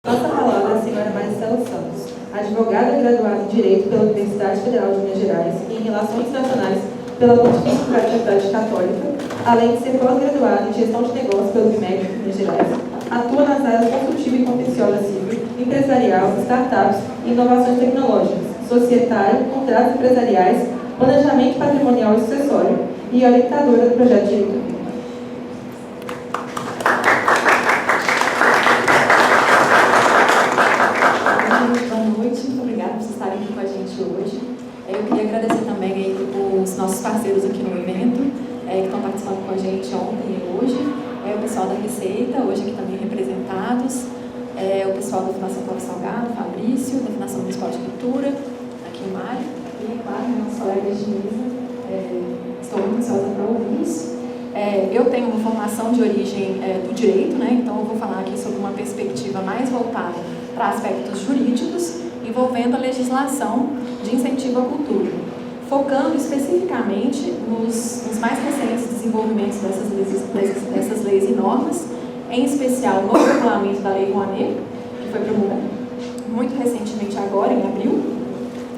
Nossa palavra é a senhora Maricela Santos, advogada graduada em Direito pela Universidade Federal de Minas Gerais e em Relações Internacionais pela Pontifícia Universidade Católica, além de ser pós-graduada em Gestão de Negócios pelo IMEC de Minas Gerais. Atua nas áreas consultiva e contenciosa civil, empresarial, startups e inovações tecnológicas, societário, contratos empresariais, planejamento patrimonial e sucessório e orientadora do projeto de direito. Muito obrigada por estarem aqui com a gente hoje. Eu queria agradecer também aí os nossos parceiros aqui no evento, que estão participando com a gente ontem e hoje. O pessoal da Receita, hoje aqui também representados. O pessoal da Fundação Paulo Salgado, Fabrício, da Fundação Municipal de Cultura, aqui o Mário. E, claro, meus colegas de mesa. Estou muito ansiosa para ouvir isso. Eu tenho uma formação de origem do direito, né? Então eu vou falar aqui sobre uma perspectiva mais voltada para aspectos jurídicos, envolvendo a legislação de incentivo à cultura, focando especificamente nos mais recentes desenvolvimentos dessas leis e normas, em especial no regulamento da Lei Rouanet, que foi promulgado muito recentemente agora, em abril,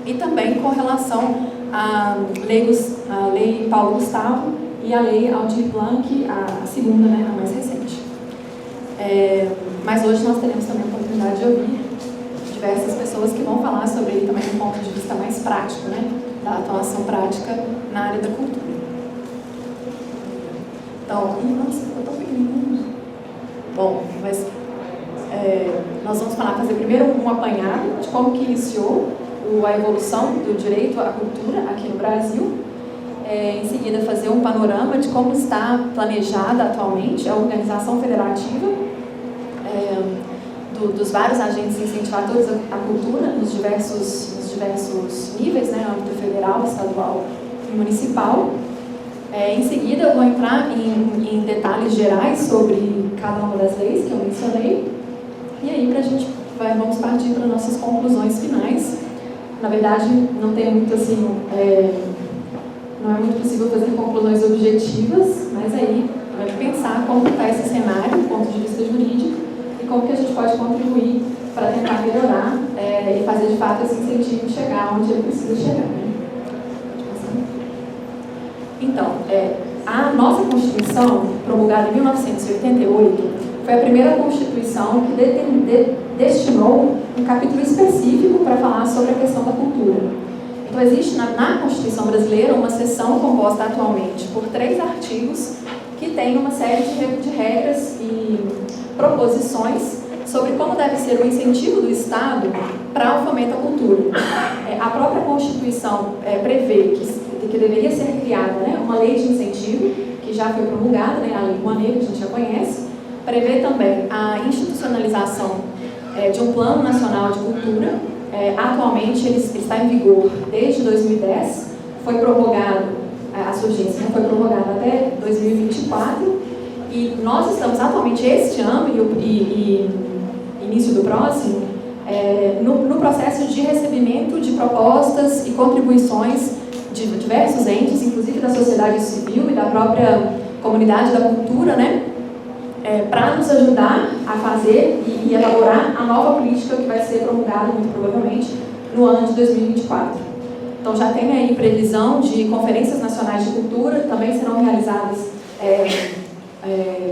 e também com relação à Lei Paulo Gustavo e a Lei Aldir Blanc, a segunda, né, a mais recente. Mas hoje nós teremos também a oportunidade de ouvir diversas pessoas que vão falar sobre ele também do ponto de vista mais prático, né, da atuação prática na área da cultura. Então, nossa, ficou tão pequenininho. Bom, mas nós vamos fazer primeiro um apanhado de como que iniciou a evolução do direito à cultura aqui no Brasil. Em seguida, fazer um panorama de como está planejada atualmente a organização federativa dos vários agentes incentivadores à cultura nos diversos níveis, né, âmbito federal, estadual e municipal. Em seguida, eu vou entrar em detalhes gerais sobre cada uma das leis que eu mencionei. E aí, vamos partir para nossas conclusões finais. Na verdade, não tem muito assim... não é muito possível fazer conclusões objetivas, mas aí vai pensar como está esse cenário do ponto de vista jurídico e como que a gente pode contribuir para tentar melhorar e fazer de fato esse incentivo chegar onde ele precisa chegar. Né? Então, a nossa Constituição, promulgada em 1988, foi a primeira Constituição que destinou um capítulo específico para falar sobre a questão da cultura. Então, existe na Constituição brasileira uma seção composta atualmente por 3 artigos que tem uma série de regras e proposições sobre como deve ser o incentivo do Estado para o fomento à cultura. A própria Constituição prevê que deveria ser criada, né, uma lei de incentivo, que já foi promulgada, né, a Lei Rouanet, que a gente já conhece, prevê também a institucionalização de um Plano Nacional de Cultura. Atualmente ele está em vigor desde 2010, foi prorrogado, a sua urgência foi prorrogada até 2024, e nós estamos atualmente este ano e início do próximo, no processo de recebimento de propostas e contribuições de diversos entes, inclusive da sociedade civil e da própria comunidade da cultura, né? Para nos ajudar a fazer e elaborar a nova política que vai ser promulgada, muito provavelmente, no ano de 2024. Então, já tem aí previsão de conferências nacionais de cultura, também serão realizadas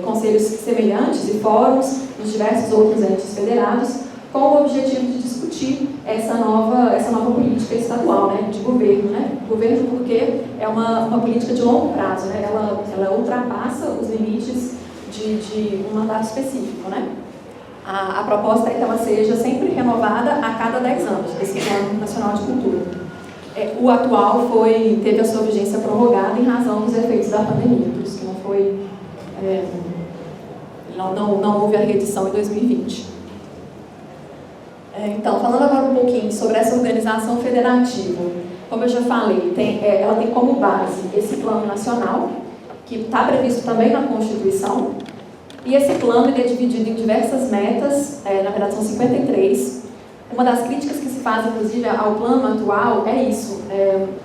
conselhos semelhantes e fóruns nos diversos outros entes federados, com o objetivo de discutir essa nova política estadual, né, de governo. Né? Governo porque é uma política de longo prazo, né? Ela ultrapassa os limites de um mandato específico, né? A proposta é que ela seja sempre renovada a cada 10 anos, esse Plano Nacional de Cultura. O atual teve a sua vigência prorrogada em razão dos efeitos da pandemia, por isso que não houve a reedição em 2020. Então, falando agora um pouquinho sobre essa organização federativa, como eu já falei, ela tem como base esse Plano Nacional, que está previsto também na Constituição, e esse plano ele é dividido em diversas metas, na verdade são 53. Uma das críticas que se faz, inclusive, ao plano atual é isso,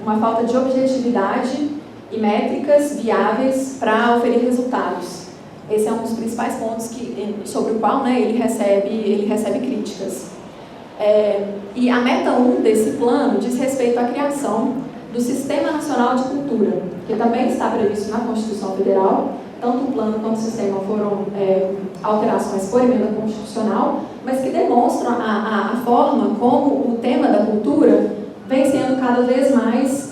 uma falta de objetividade e métricas viáveis para oferir resultados. esse é um dos principais pontos sobre o qual, né, ele recebe críticas. E a meta 1 desse plano diz respeito à criação do Sistema Nacional de Cultura, que também está previsto na Constituição Federal. Tanto o plano quanto o sistema foram alterações por emenda constitucional, mas que demonstram a forma como o tema da cultura vem sendo cada vez mais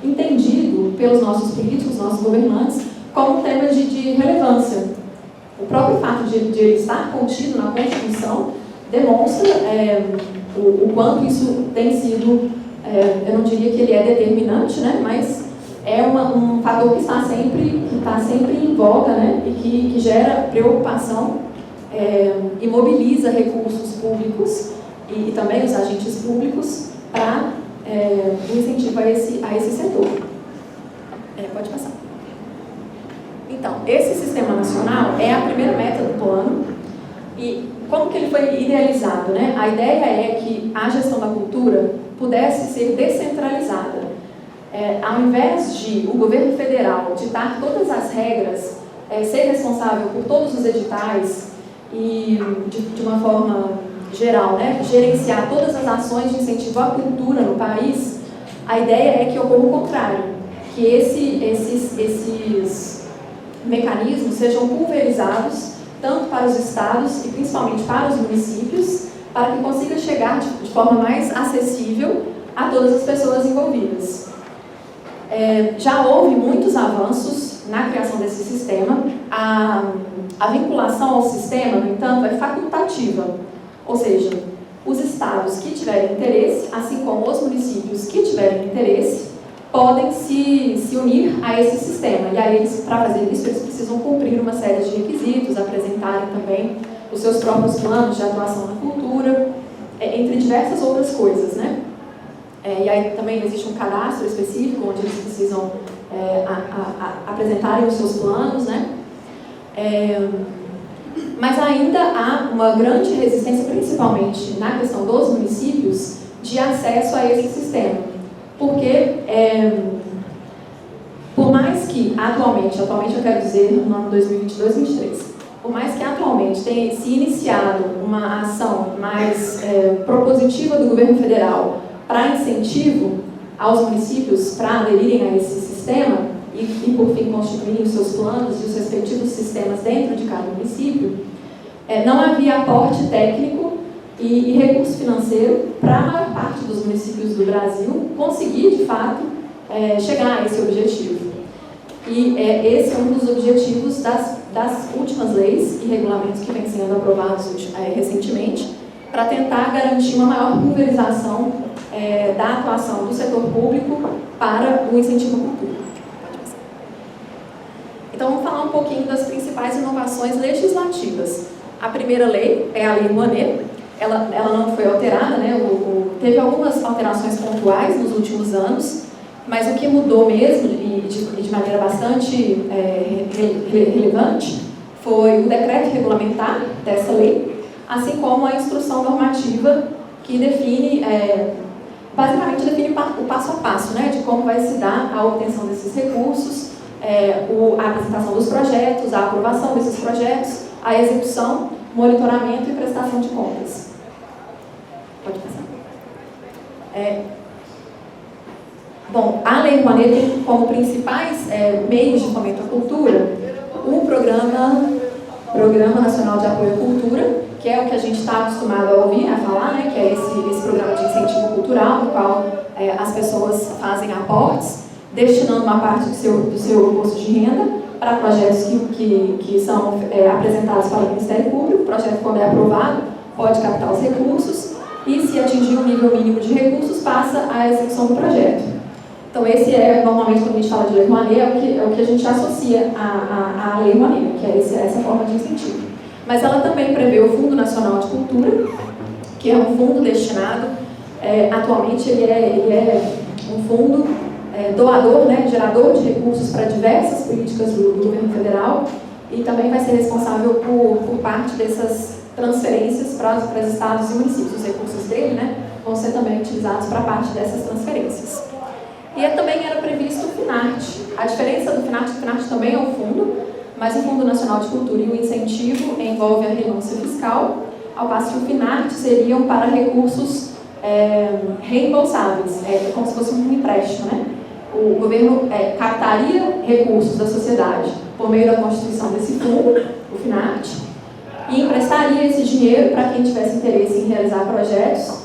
entendido pelos nossos políticos, nossos governantes, como um tema de relevância. O próprio fato de ele estar contido na Constituição demonstra o quanto isso tem sido, eu não diria que ele é determinante, né, mas é um fator que está sempre em voga, né, e que gera preocupação e mobiliza recursos públicos e também os agentes públicos para o incentivo a esse setor. Pode passar. Então, esse Sistema Nacional é a primeira meta do plano. E como que ele foi idealizado, né? A ideia é que a gestão da cultura pudesse ser descentralizada. Ao invés de o governo federal ditar todas as regras, ser responsável por todos os editais e, de uma forma geral, né, gerenciar todas as ações de incentivo à cultura no país, a ideia é que ocorra o contrário, que esses mecanismos sejam pulverizados tanto para os estados e principalmente para os municípios, para que consiga chegar de forma mais acessível a todas as pessoas envolvidas. Já houve muitos avanços na criação desse sistema. A vinculação ao sistema, no entanto, é facultativa, ou seja, os estados que tiverem interesse, assim como os municípios que tiverem interesse, podem se unir a esse sistema. E aí, para fazer isso, eles precisam cumprir uma série de requisitos, apresentarem também os seus próprios planos de atuação na cultura, entre diversas outras coisas, né? E aí também existe um cadastro específico, onde eles precisam apresentarem os seus planos, né? Mas ainda há uma grande resistência, principalmente na questão dos municípios, de acesso a esse sistema. Porque, por mais que atualmente eu quero dizer no ano 2022-2023, por mais que atualmente tenha se iniciado uma ação mais propositiva do governo federal para incentivo aos municípios para aderirem a esse sistema e por fim, constituírem os seus planos e os respectivos sistemas dentro de cada município, não havia aporte técnico e recurso financeiro para a maior parte dos municípios do Brasil conseguir, de fato, chegar a esse objetivo. E esse é um dos objetivos das últimas leis e regulamentos que vêm sendo aprovados recentemente, para tentar garantir uma maior pulverização da atuação do setor público para o incentivo à cultura. Então, vamos falar um pouquinho das principais inovações legislativas. A primeira lei é a Lei Rouanet. Ela não foi alterada, né? Teve algumas alterações pontuais nos últimos anos, mas o que mudou mesmo, e de maneira bastante relevante, foi o decreto regulamentar dessa lei, assim como a instrução normativa que define, basicamente define o passo a passo, né, de como vai se dar a obtenção desses recursos, a apresentação dos projetos, a aprovação desses projetos, a execução, monitoramento e prestação de contas. Pode passar. Bom, a Lei Rouanet tem como principais meios de fomento à cultura o Programa Nacional de Apoio à Cultura, que é o que a gente está acostumado a ouvir, a falar, né, que é esse programa de incentivo cultural, no qual as pessoas fazem aportes, destinando uma parte do seu imposto de renda para projetos que são apresentados para o Ministério Público. O projeto, quando é aprovado, pode captar os recursos e, se atingir um nível mínimo de recursos, passa à execução do projeto. Então, esse normalmente, quando a gente fala de Lei Rouanet, é o que a gente associa à Lei Rouanet, que é essa forma de incentivo. Mas ela também prevê o Fundo Nacional de Cultura, que é um fundo destinado, atualmente ele é um fundo doador, né, gerador de recursos para diversas políticas do governo federal, e também vai ser responsável por parte dessas transferências para os estados e municípios. Os recursos dele, né, vão ser também utilizados para parte dessas transferências. E também era previsto o FINARTE. A diferença do FINARTE também é um fundo, mas o Fundo Nacional de Cultura e o incentivo envolve a renúncia fiscal, ao passo que o FINARTE seriam para recursos reembolsáveis, como se fosse um empréstimo, né? O governo captaria recursos da sociedade por meio da constituição desse fundo, o FINARTE, e emprestaria esse dinheiro para quem tivesse interesse em realizar projetos,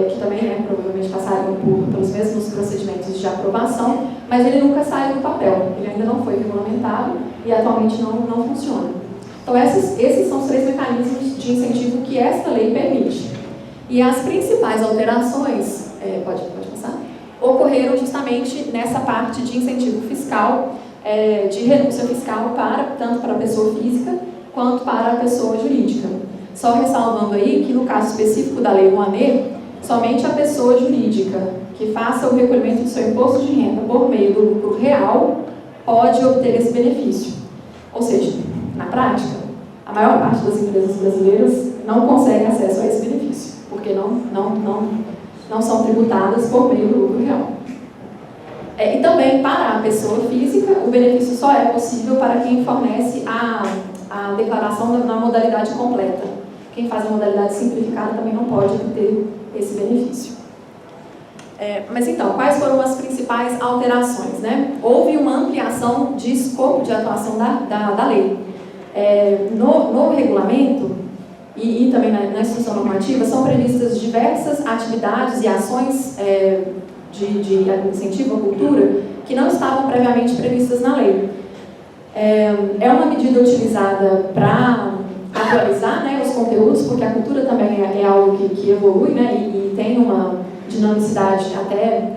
que também provavelmente passariam pelos mesmos procedimentos de aprovação, mas ele nunca saiu do papel, ele ainda não foi regulamentado e atualmente não funciona. Então esses são os 3 mecanismos de incentivo que esta lei permite. E as principais alterações, pode passar, ocorreram justamente nessa parte de incentivo fiscal, de renúncia fiscal tanto para a pessoa física quanto para a pessoa jurídica. Só ressalvando aí que no caso específico da Lei Rouanet, somente a pessoa jurídica que faça o recolhimento do seu imposto de renda por meio do lucro real pode obter esse benefício. Ou seja, na prática, a maior parte das empresas brasileiras não consegue acesso a esse benefício, porque não são tributadas por meio do lucro real. E também, para a pessoa física, o benefício só é possível para quem fornece a declaração na modalidade completa. Quem faz a modalidade simplificada também não pode obter esse benefício. Mas então, quais foram as principais alterações, né? Houve uma ampliação de escopo de atuação da lei. No regulamento e também na instrução normativa são previstas diversas atividades e ações de incentivo à cultura que não estavam previamente previstas na lei. É uma medida utilizada para atualizar, né, os conteúdos, porque a cultura também é algo que evolui, né, e tem uma dinamicidade até,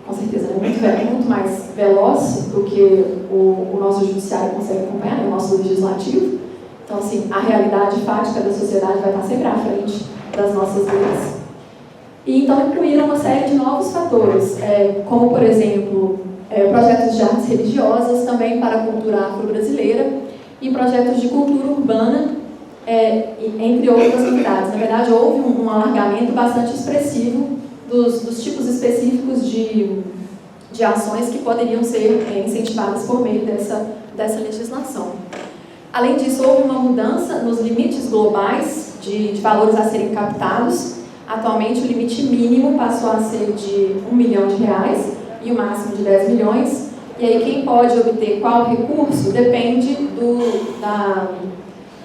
com certeza, muito mais veloz do que o nosso judiciário consegue acompanhar, né, o nosso legislativo. Então, assim, a realidade fática da sociedade vai estar sempre à frente das nossas leis. E então incluíram uma série de novos fatores, como, por exemplo, projetos de artes religiosas também para a cultura afro-brasileira e projetos de cultura urbana, entre outras novidades. Na verdade, houve um alargamento bastante expressivo dos tipos específicos de ações que poderiam ser incentivadas por meio dessa legislação. Além disso, houve uma mudança nos limites globais de valores a serem captados. Atualmente, o limite mínimo passou a ser de R$1 milhão e o máximo de 10 milhões. E aí, quem pode obter qual recurso depende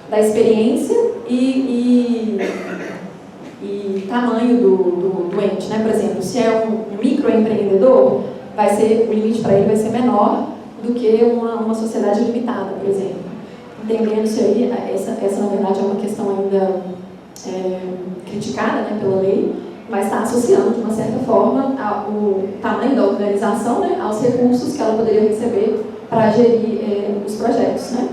da experiência e tamanho do ente, né? Por exemplo, se é um microempreendedor, o limite para ele vai ser menor do que uma sociedade limitada, por exemplo. Entendendo-se aí, essa na verdade é uma questão ainda criticada, né, pela lei, mas está associando de uma certa forma o tamanho da organização, né, aos recursos que ela poderia receber para gerir os projetos, né?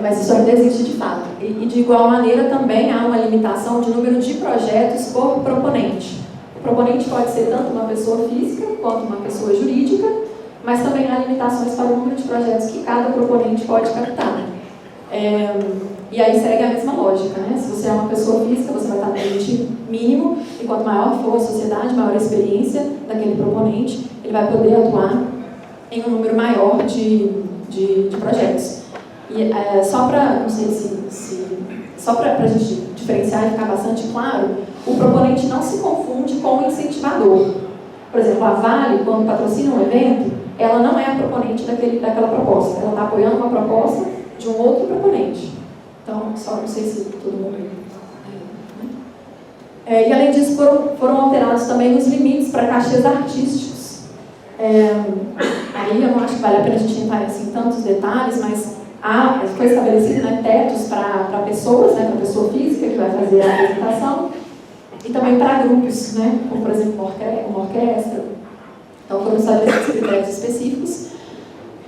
Mas isso ainda existe de fato. E de igual maneira também há uma limitação de número de projetos por proponente. O proponente pode ser tanto uma pessoa física quanto uma pessoa jurídica, mas também há limitações para o número de projetos que cada proponente pode captar. E aí segue a mesma lógica, né? Se você é uma pessoa física, você vai estar no limite mínimo, e quanto maior for a sociedade, maior a experiência daquele proponente, ele vai poder atuar em um número maior de projetos. E só para, não sei só para a gente diferenciar e ficar bastante claro, o proponente não se confunde com o incentivador. Por exemplo, a Vale, quando patrocina um evento, ela não é a proponente daquela proposta, ela está apoiando uma proposta de um outro proponente. Então, só não sei se todo mundo... E além disso, foram alterados também os limites para cachês artísticos. Aí eu não acho que vale a pena a gente entrar assim, em tantos detalhes, mas foi estabelecido, né, tetos para pessoas, né, para pessoa física que vai fazer a apresentação, e também para grupos, né, como por exemplo uma orquestra. Então foram estabelecidos critérios específicos,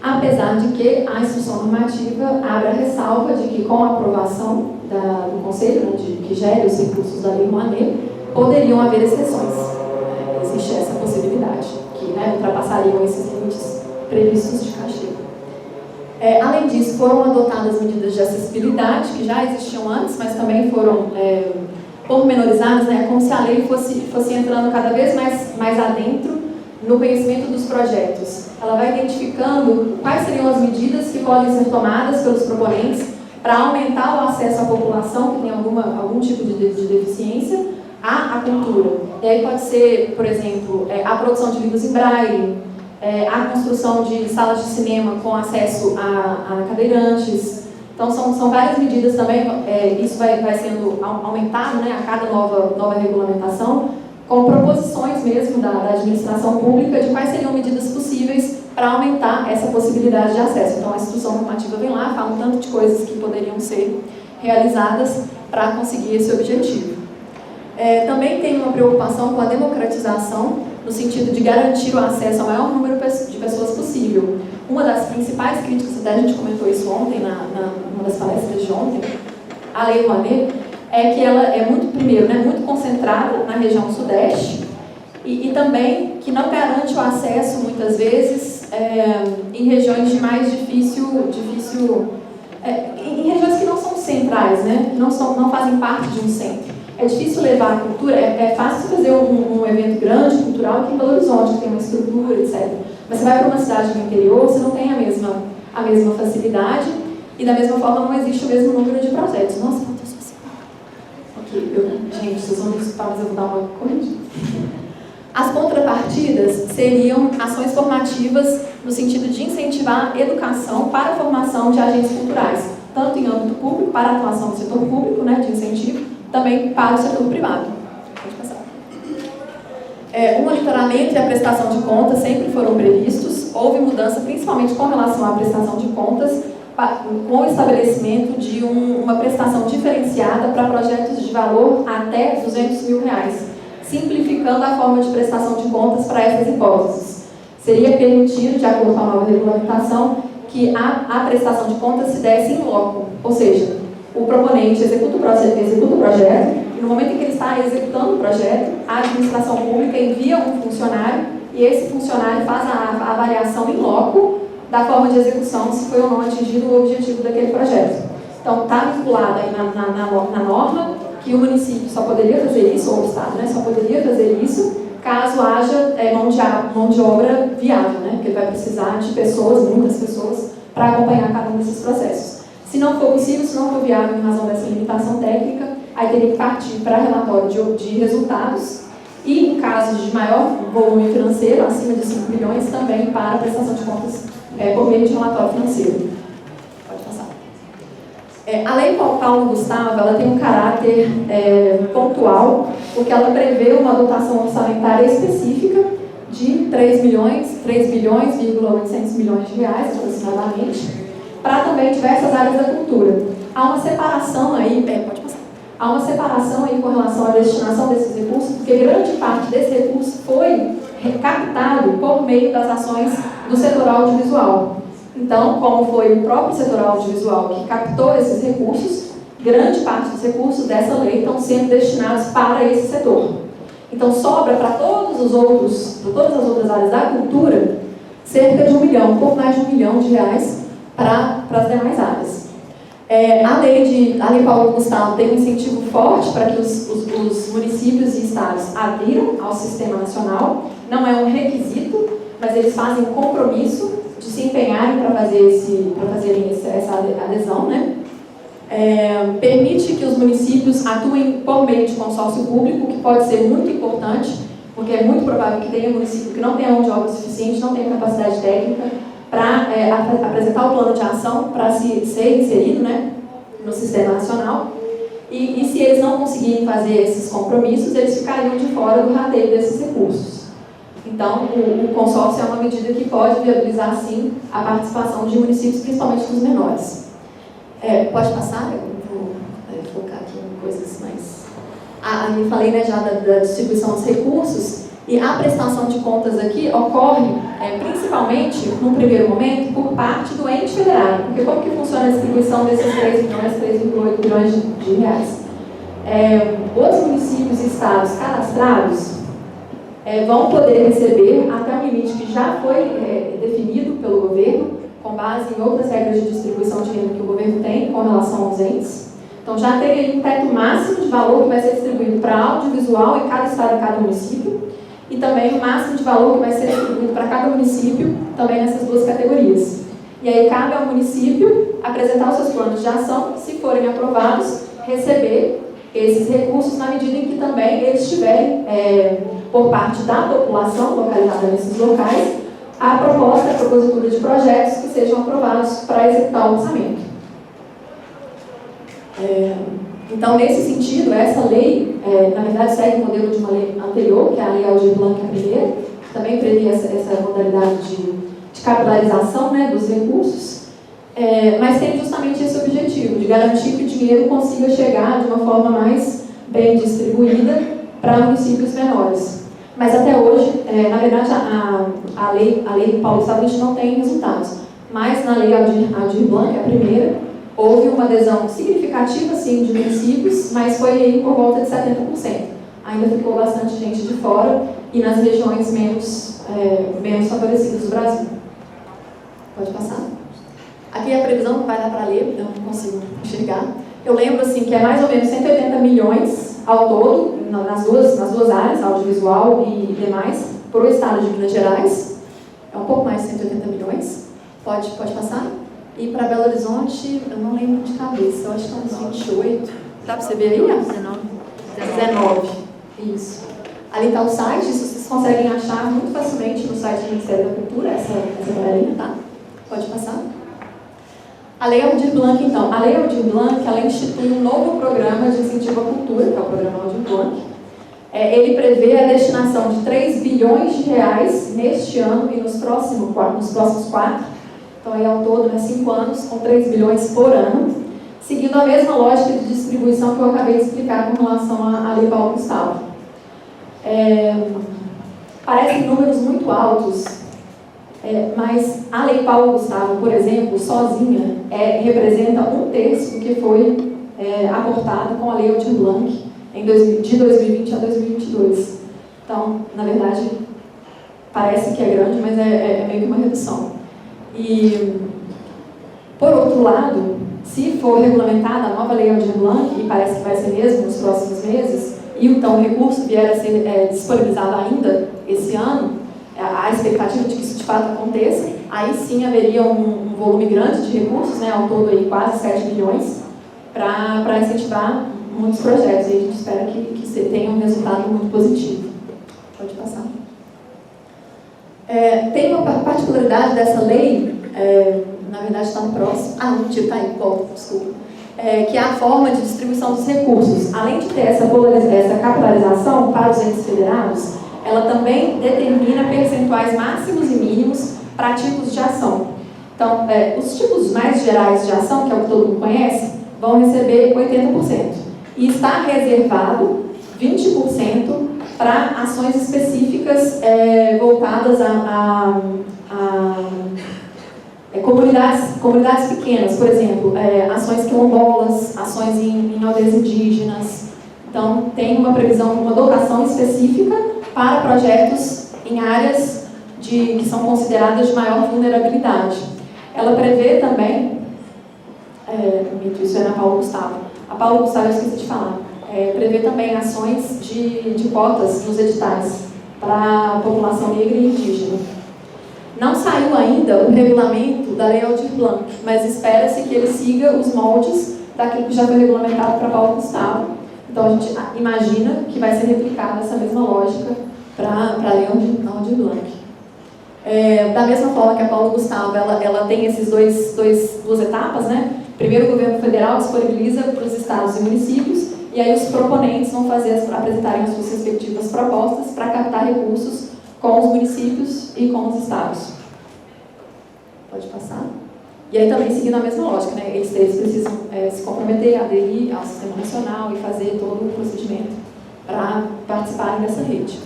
apesar de que a instrução normativa abre a ressalva de que com a aprovação do Conselho, né, que gere os recursos da Lei Rouanet, poderiam haver exceções. Existe essa possibilidade, que, né, ultrapassariam esses limites previstos de cachê. Além disso, foram adotadas medidas de acessibilidade, que já existiam antes, mas também foram pormenorizadas, né, como se a lei fosse entrando cada vez mais adentro no conhecimento dos projetos. Ela vai identificando quais seriam as medidas que podem ser tomadas pelos proponentes para aumentar o acesso à população que tem algum tipo de deficiência à cultura. E aí pode ser, por exemplo, a produção de livros em braille, a construção de salas de cinema com acesso a cadeirantes. Então, são várias medidas também, isso vai sendo aumentado, né, a cada nova regulamentação, com proposições mesmo da administração pública de quais seriam medidas possíveis para aumentar essa possibilidade de acesso. Então, a instituição normativa vem lá, fala um tanto de coisas que poderiam ser realizadas para conseguir esse objetivo. Também tem uma preocupação com a democratização, no sentido de garantir o acesso ao maior número de pessoas possível. Uma das principais críticas, até a gente comentou isso ontem, numa das palestras de ontem, a Lei Rouanet, é que ela é muito concentrada na região sudeste e também que não garante o acesso, muitas vezes, em regiões de mais difícil em regiões que não são centrais, né? Não fazem parte de um centro. É difícil levar a cultura, é fácil fazer um evento grande, cultural, aqui em Belo Horizonte, que tem uma estrutura, etc. Mas você vai para uma cidade do interior, você não tem a mesma facilidade e, da mesma forma, não existe o mesmo número de projetos. Nossa, faltou só 5. Ok, gente, vocês vão me desculpar, mas eu vou dar uma corrigida. As contrapartidas seriam ações formativas no sentido de incentivar a educação para a formação de agentes culturais, tanto em âmbito público, para a atuação do setor público, né, de incentivo, também para o setor privado. Pode passar. O monitoramento e a prestação de contas sempre foram previstos. Houve mudança, principalmente com relação à prestação de contas, com o estabelecimento de uma prestação diferenciada para projetos de valor até R$200 mil, simplificando a forma de prestação de contas para essas hipóteses. Seria permitido, de acordo com a nova regulamentação, que a prestação de contas se desse em loco, ou seja, o proponente executa o projeto e no momento em que ele está executando o projeto, a administração pública envia um funcionário e esse funcionário faz a avaliação em loco da forma de execução, se foi ou não atingido o objetivo daquele projeto. Então, está vinculado aí na norma que o município só poderia fazer isso, ou o Estado, né, só poderia fazer isso, caso haja mão de obra viável, né, porque ele vai precisar de pessoas, muitas pessoas, para acompanhar cada um desses processos. Se não for possível, se não for viável em razão dessa limitação técnica, aí teria que partir para relatório de resultados e, em casos de maior volume financeiro, acima de 5 milhões, também para a prestação de contas por meio de relatório financeiro. Pode passar. A Lei Paulo Gustavo, ela tem um caráter pontual, porque ela prevê uma dotação orçamentária específica de 3 bilhões, 800 milhões de reais, aproximadamente, para também diversas áreas da cultura. Há uma separação aí, há uma separação aí com relação à destinação desses recursos, porque grande parte desse recurso foi captado por meio das ações do setor audiovisual. Então, como foi o próprio setor audiovisual que captou esses recursos, grande parte dos recursos dessa lei estão sendo destinados para esse setor. Então, sobra para todas as outras áreas da cultura, cerca de 1 milhão, pouco mais de R$1 milhão para as demais áreas. A lei Paulo Gustavo tem um incentivo forte para que os municípios e estados adiram ao sistema nacional. Não é um requisito, mas eles fazem um compromisso de se empenharem para fazerem essa adesão, né? Permite que os municípios atuem por meio de consórcio público, que pode ser muito importante, porque é muito provável que tenha município que não tenha mão de obra suficiente, não tenha capacidade técnica para apresentar o plano de ação para ser inserido, né, no sistema nacional. E se eles não conseguirem fazer esses compromissos, eles ficariam de fora do rateio desses recursos. Então, o consórcio é uma medida que pode viabilizar, sim, a participação de municípios, principalmente dos menores. Pode passar? Eu vou focar aqui em coisas mais... eu falei, né, já da distribuição dos recursos, e a prestação de contas aqui ocorre, principalmente, num primeiro momento, por parte do ente federado. Porque como que funciona a distribuição desses 3 milhões, 3,8 milhões de reais? Os municípios e estados cadastrados vão poder receber até um limite que já foi definido pelo governo, com base em outras regras de distribuição de renda que o governo tem com relação aos entes. Então, já tem aí um teto máximo de valor que vai ser distribuído para audiovisual em cada estado e cada município. e também o máximo de valor que vai ser distribuído para cada município, também nessas duas categorias. E aí cabe ao município apresentar os seus planos de ação, se forem aprovados, receber esses recursos na medida em que também eles tiverem, por parte da população localizada nesses locais, a proposta, a propositura de projetos que sejam aprovados para executar o orçamento. Então, nesse sentido, essa lei, na verdade, segue o modelo de uma lei anterior, que é a Lei Aldir Blanc, a primeira, que também previa essa modalidade de capitalização, né, dos recursos, mas tem justamente esse objetivo, de garantir que o dinheiro consiga chegar de uma forma mais bem distribuída para municípios menores. Mas até hoje, na verdade, a lei do Paulo Gustavo, a gente não tem resultados, mas na Lei Aldir Blanc, a primeira, houve uma adesão significativa, sim, de municípios, mas foi aí por volta de 70%. Ainda ficou bastante gente de fora e nas regiões menos favorecidas do Brasil. Pode passar? Aqui a previsão não vai dar para ler, eu não consigo enxergar. Eu lembro assim, que é mais ou menos 180 milhões ao todo, nas duas áreas, audiovisual e demais, para o estado de Minas Gerais. É um pouco mais de 180 milhões. Pode passar? E para Belo Horizonte, eu não lembro de cabeça, eu acho que é uns 28. Dá para você ver aí? 19. Isso. Ali está o site, isso vocês conseguem achar muito facilmente no site do Ministério da Cultura, essa tabelinha, tá? Pode passar. A Lei Aldir Blanc, então. A Lei Aldir Blanc, ela institui um novo programa de incentivo à cultura, que é o programa Aldir Blanc. Ele prevê a destinação de 3 bilhões de reais neste ano e nos próximos 4. Então, aí, ao todo, 5 anos, com 3 bilhões por ano, seguindo a mesma lógica de distribuição que eu acabei de explicar com relação à Lei Paulo Gustavo. Parecem números muito altos, mas a Lei Paulo Gustavo, por exemplo, sozinha, representa 1/3 do que foi aportado com a Lei Aldir Blanc de 2020 a 2022. Então, na verdade, parece que é grande, mas é meio que uma redução. E, por outro lado, se for regulamentada a nova Lei Aldir Blanc, e parece que vai ser mesmo nos próximos meses, e então o recurso vier a ser disponibilizado ainda esse ano, a expectativa de que isso de fato aconteça, aí sim haveria um volume grande de recursos, né, ao todo aí quase 7 bilhões, para incentivar muitos projetos, e a gente espera que tenha um resultado muito positivo. Pode passar. Tem uma particularidade dessa lei, na verdade está no próximo, mentira, está aí, volta, desculpa, que é a forma de distribuição dos recursos. Além de ter essa capitalização para os entes federados, ela também determina percentuais máximos e mínimos para tipos de ação. Então, os tipos mais gerais de ação, que é o que todo mundo conhece, vão receber 80%. E está reservado 20% para ações específicas voltadas a comunidades pequenas, por exemplo, ações quilombolas, ações em aldeias indígenas. Então, tem uma previsão, uma dotação específica para projetos em áreas que são consideradas de maior vulnerabilidade. Ela prevê também, isso é na Paulo Gustavo. A Paulo Gustavo eu esqueci de falar. Prevê também ações de cotas nos editais para a população negra e indígena. Não saiu ainda o regulamento da Lei Aldir Blanc, mas espera-se que ele siga os moldes daquilo que já foi regulamentado para Paulo Gustavo. Então, a gente imagina que vai ser replicada essa mesma lógica para a Lei Aldir Blanc. Da mesma forma que a Paulo Gustavo, ela tem esses duas etapas, né? Primeiro, o governo federal disponibiliza para os estados e municípios, e aí os proponentes vão apresentarem as suas respectivas propostas para captar recursos com os municípios e com os estados. Pode passar. E aí também seguindo a mesma lógica, né? Eles precisam se comprometer, aderir ao sistema nacional e fazer todo o procedimento para participarem dessa rede.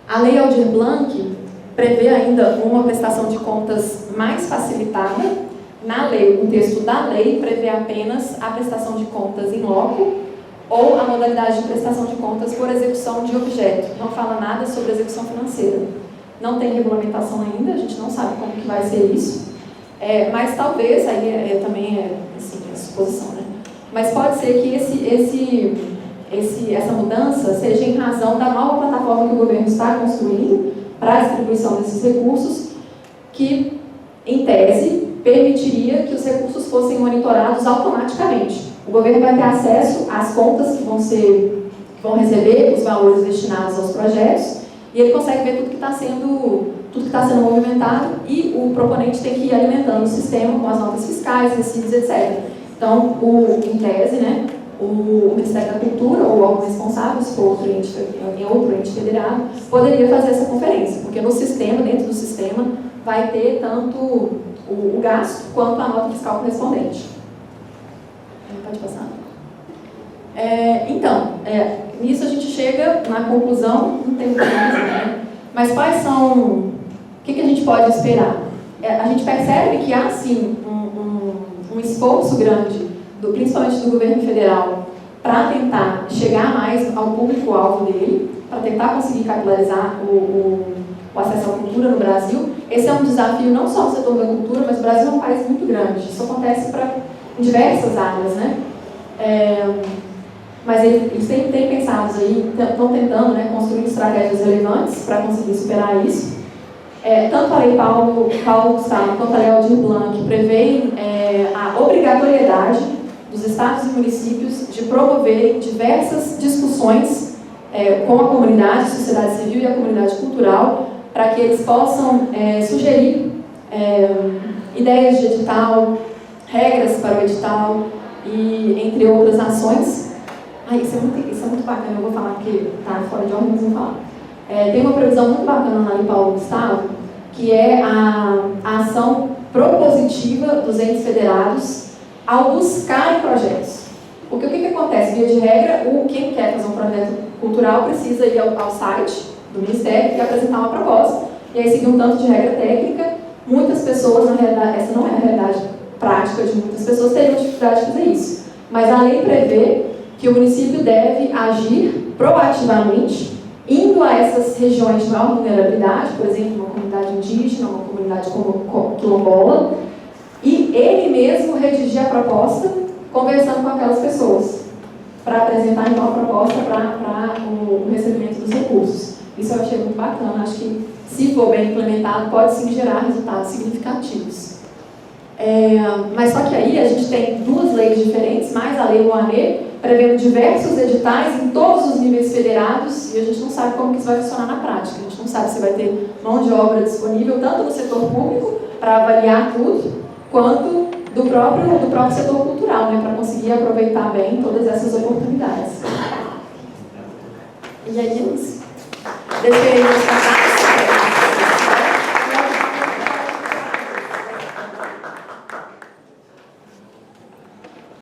A Lei Aldir Blanc prevê ainda uma prestação de contas mais facilitada. Na lei, o texto da lei prevê apenas a prestação de contas in loco ou a modalidade de prestação de contas por execução de objeto. Não fala nada sobre execução financeira. Não tem regulamentação ainda, a gente não sabe como que vai ser isso. Mas talvez, aí também assim, é suposição, né? Mas pode ser que essa mudança seja em razão da nova plataforma que o governo está construindo para a distribuição desses recursos, que, em tese, permitiria que os recursos fossem monitorados automaticamente. O governo vai ter acesso às contas que vão receber os valores destinados aos projetos, e ele consegue ver tudo que está sendo movimentado, e o proponente tem que ir alimentando o sistema com as notas fiscais, recibos, etc. Então, em tese, né, o Ministério da Cultura, ou algum responsável, se for outro ente federado, poderia fazer essa conferência, porque no sistema, dentro do sistema, vai ter tanto o gasto quanto a nota fiscal correspondente. Pode passar? Nisso a gente chega na conclusão, não tem muito mais, né? Mas quais são, o que a gente pode esperar? A gente percebe que há, sim, um esforço grande, principalmente do governo federal, para tentar chegar mais ao público-alvo dele, para tentar conseguir capilarizar o acesso à cultura no Brasil. Esse é um desafio não só no setor da cultura, mas o Brasil é um país muito grande. Isso acontece em diversas áreas, né? Mas eles têm pensado aí, estão tentando, né, construir estratégias relevantes para conseguir superar isso. Tanto a Lei Paulo Gustavo quanto a Lei Aldir Blanc prevêem a obrigatoriedade dos estados e municípios de promoverem diversas discussões com a comunidade, a sociedade civil e a comunidade cultural, para que eles possam sugerir ideias de edital, regras para o edital e entre outras ações. Isso é muito bacana, eu vou falar porque está fora de ordem, mas vou falar. Tem uma previsão muito bacana na Lei Paulo Gustavo, que é a ação propositiva dos entes federados ao buscarem projetos. Porque o que acontece? Via de regra, quem quer fazer um projeto cultural precisa ir ao site do Ministério e apresentar uma proposta, e aí seguir um tanto de regra técnica. Muitas pessoas, na realidade, essa não é a realidade prática de muitas pessoas, teriam dificuldade de fazer isso. Mas a lei prevê que o município deve agir proativamente, indo a essas regiões de maior vulnerabilidade, por exemplo, uma comunidade indígena, uma comunidade quilombola, e ele mesmo redigir a proposta, conversando com aquelas pessoas, para apresentar então a proposta para o recebimento dos recursos. Isso eu achei muito bacana, acho que, se for bem implementado, pode sim gerar resultados significativos. Mas só que aí a gente tem duas leis diferentes, mais a Lei Rouanet, prevendo diversos editais em todos os níveis federados, e a gente não sabe como que isso vai funcionar na prática. A gente não sabe se vai ter mão de obra disponível, tanto no setor público, para avaliar tudo, quanto do próprio setor cultural, né, para conseguir aproveitar bem todas essas oportunidades. E aí é isso. Despeguei os